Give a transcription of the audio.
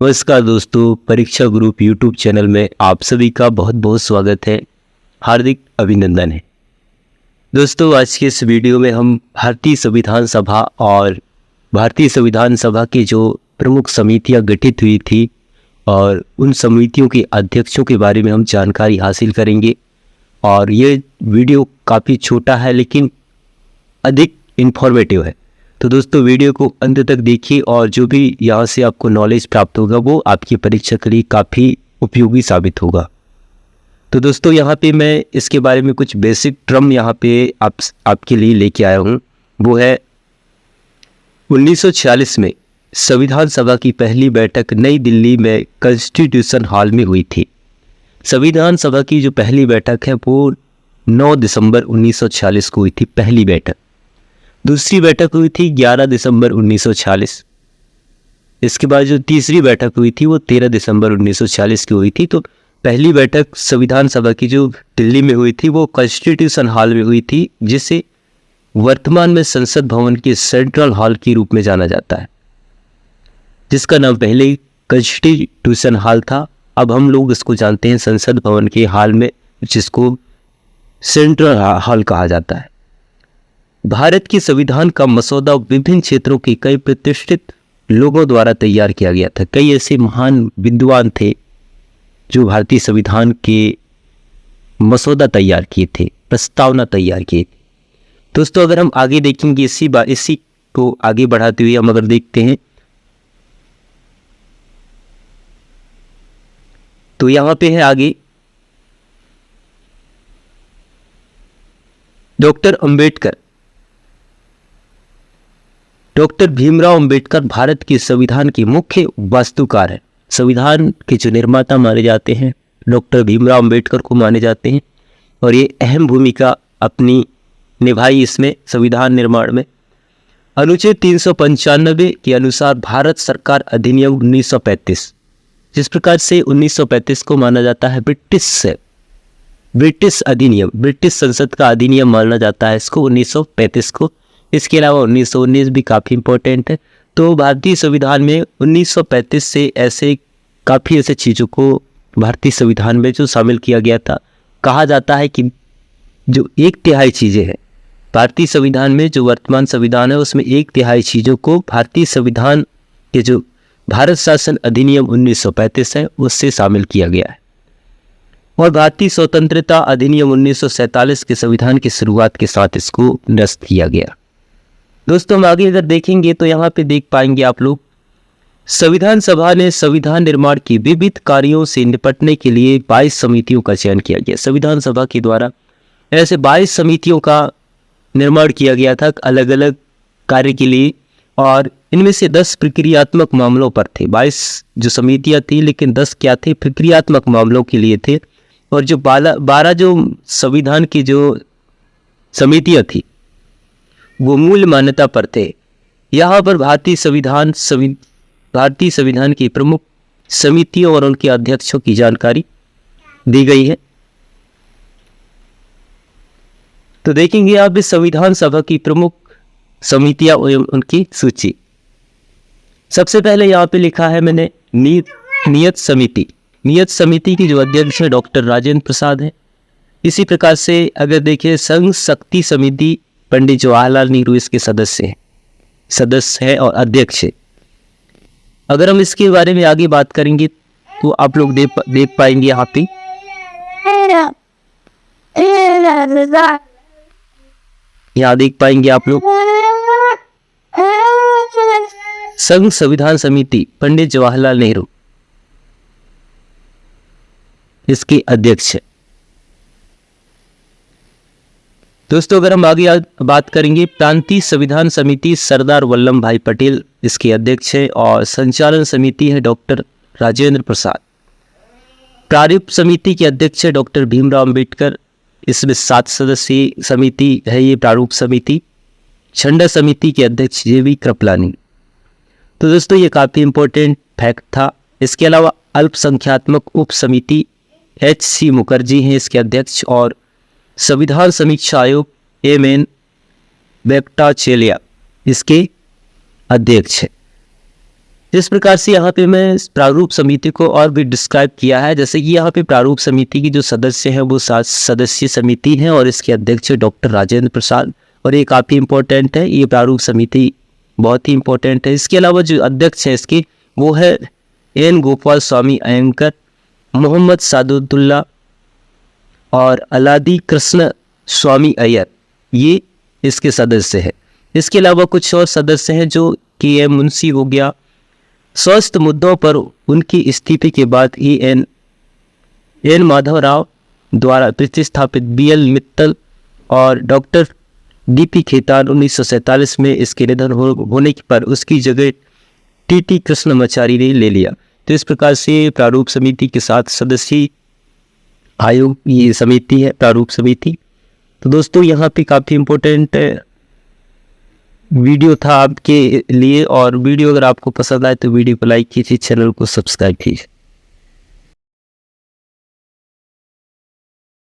नमस्कार दोस्तों, परीक्षा ग्रुप यूट्यूब चैनल में आप सभी का बहुत बहुत स्वागत है। हार्दिक अभिनंदन है। दोस्तों, आज के इस वीडियो में हम भारतीय संविधान सभा और भारतीय संविधान सभा की जो प्रमुख समितियां गठित हुई थी और उन समितियों के अध्यक्षों के बारे में हम जानकारी हासिल करेंगे। और ये वीडियो काफ़ी छोटा है लेकिन अधिक इन्फॉर्मेटिव है। तो दोस्तों, वीडियो को अंत तक देखिए और जो भी यहाँ से आपको नॉलेज प्राप्त होगा वो आपकी परीक्षा के लिए काफ़ी उपयोगी साबित होगा। तो दोस्तों, यहाँ पे मैं इसके बारे में कुछ बेसिक टर्म यहाँ पे आपके लिए लेके आया हूँ। वो है 1946 में संविधान सभा की पहली बैठक नई दिल्ली में कॉन्स्टिट्यूशन हॉल में हुई थी। संविधान सभा की जो पहली बैठक है वो 9 दिसंबर 1946 को हुई थी, पहली बैठक। दूसरी बैठक हुई थी 11 दिसंबर 1946। इसके बाद जो तीसरी बैठक हुई थी वो 13 दिसंबर 1946 की हुई थी। तो पहली बैठक संविधान सभा की जो दिल्ली में हुई थी वो कॉन्स्टिट्यूशन हॉल में हुई थी, जिसे वर्तमान में संसद भवन के सेंट्रल हॉल के रूप में जाना जाता है, जिसका नाम पहले कॉन्स्टिट्यूशन हॉल था। अब हम लोग इसको जानते हैं संसद भवन के हॉल में, जिसको सेंट्रल हॉल कहा जाता है। भारत के संविधान का मसौदा विभिन्न क्षेत्रों के कई प्रतिष्ठित लोगों द्वारा तैयार किया गया था। कई ऐसे महान विद्वान थे जो भारतीय संविधान के मसौदा तैयार किए थे, प्रस्तावना तैयार किए थे। दोस्तों, अगर हम आगे देखेंगे इसी को आगे बढ़ाते हुए हम अगर देखते हैं तो यहाँ पे है आगे डॉक्टर भीमराव अंबेडकर भारत के संविधान के मुख्य वास्तुकार हैं। संविधान के जो निर्माता माने जाते हैं डॉक्टर भीमराव अंबेडकर को माने जाते हैं और ये अहम भूमिका अपनी निभाई इसमें संविधान निर्माण में। अनुच्छेद 395 के अनुसार भारत सरकार अधिनियम 1935, जिस प्रकार से 1935 को माना जाता है ब्रिटिश अधिनियम, ब्रिटिश संसद का अधिनियम माना जाता है इसको 1935 को। इसके अलावा 1919 भी काफ़ी इम्पोर्टेंट है। तो भारतीय संविधान में 1935 से ऐसे काफ़ी ऐसे चीज़ों को भारतीय संविधान में जो शामिल किया गया था। कहा जाता है कि जो 1/3 चीज़ें हैं भारतीय संविधान में, जो वर्तमान संविधान है उसमें 1/3 चीज़ों को भारतीय संविधान के जो भारत शासन अधिनियम 1935 है उससे शामिल किया गया है। और भारतीय स्वतंत्रता अधिनियम 1947 के संविधान की शुरुआत के साथ इसको निरस्त किया गया। दोस्तों, हम आगे अगर देखेंगे तो यहाँ पे देख पाएंगे आप लोग, संविधान सभा ने संविधान निर्माण की विविध कार्यों से निपटने के लिए 22 समितियों का चयन किया गया। संविधान सभा के द्वारा ऐसे 22 समितियों का निर्माण किया गया था अलग अलग कार्य के लिए, और इनमें से 10 प्रक्रियात्मक मामलों पर थे। 22 जो समितियां थी लेकिन 10 क्या थे, प्रक्रियात्मक मामलों के लिए थे। और जो 12 जो संविधान की जो समितियां थी वो मूल मान्यता पर थे। यहाँ पर भारतीय संविधान की प्रमुख समितियों और उनके अध्यक्षों की जानकारी दी गई है। तो देखेंगे आप इस संविधान सभा की प्रमुख समितियां एवं उनकी सूची। सबसे पहले यहाँ पे लिखा है मैंने नियत समिति। नियत समिति की जो अध्यक्ष है डॉक्टर राजेंद्र प्रसाद है। इसी प्रकार से अगर देखिए संघ शक्ति समिति, पंडित जवाहरलाल नेहरू इसके सदस्य हैं और अध्यक्ष है। अगर हम इसके बारे में आगे बात करेंगे तो आप लोग देख पाएंगे यहाँ पे यहाँ देख पाएंगे आप लोग संघ संविधान समिति, पंडित जवाहरलाल नेहरू इसके अध्यक्ष है। दोस्तों, अगर हम आगे बात करेंगे प्रांतीय संविधान समिति, सरदार वल्लभ भाई पटेल इसके अध्यक्ष है और संचालन समिति है डॉक्टर राजेंद्र प्रसाद। प्रारूप समिति के अध्यक्ष है डॉक्टर भीमराव अंबेडकर। इसमें 7 सदस्यीय समिति है ये प्रारूप समिति। झंडा समिति के अध्यक्ष JV कृपलानी। तो दोस्तों, ये काफ़ी इंपॉर्टेंट फैक्ट था। इसके अलावा अल्पसंख्यात्मक उप समिति HC मुखर्जी हैं इसके अध्यक्ष और संविधान समीक्षा आयोग MN वेंकटाचलैया इसके अध्यक्ष है। जिस प्रकार से यहाँ पे मैं इस प्रारूप समिति को और भी डिस्क्राइब किया है, जैसे कि यहाँ पे प्रारूप समिति की जो सदस्य हैं वो 7 सदस्यीय समिति है और इसके अध्यक्ष डॉक्टर राजेंद्र प्रसाद, और ये काफ़ी इंपॉर्टेंट है, ये प्रारूप समिति बहुत ही इंपॉर्टेंट है। इसके अलावा जो अध्यक्ष है इसकी वो है एन गोपाल स्वामी अयंकर, मोहम्मद सादुल्ला और अलादी कृष्ण स्वामी अय्यर, ये इसके सदस्य हैं। इसके अलावा कुछ और सदस्य हैं जो के एम मुंशी हो गया। स्वास्थ्य मुद्दों पर उनकी इस्तीफे के बाद एन माधव राव द्वारा प्रतिस्थापित BL मित्तल और डॉक्टर DP खेतान 1947 में इसके निधन होने पर उसकी जगह TT कृष्णमाचारी ने ले लिया। तो इस प्रकार से प्रारूप समिति के 7 सदस्यीय आयोग ये समिति है प्रारूप समिति। तो दोस्तों यहाँ पे काफ़ी इम्पोर्टेंट वीडियो था आपके लिए, और वीडियो अगर आपको पसंद आए तो वीडियो को लाइक कीजिए, चैनल को सब्सक्राइब कीजिए।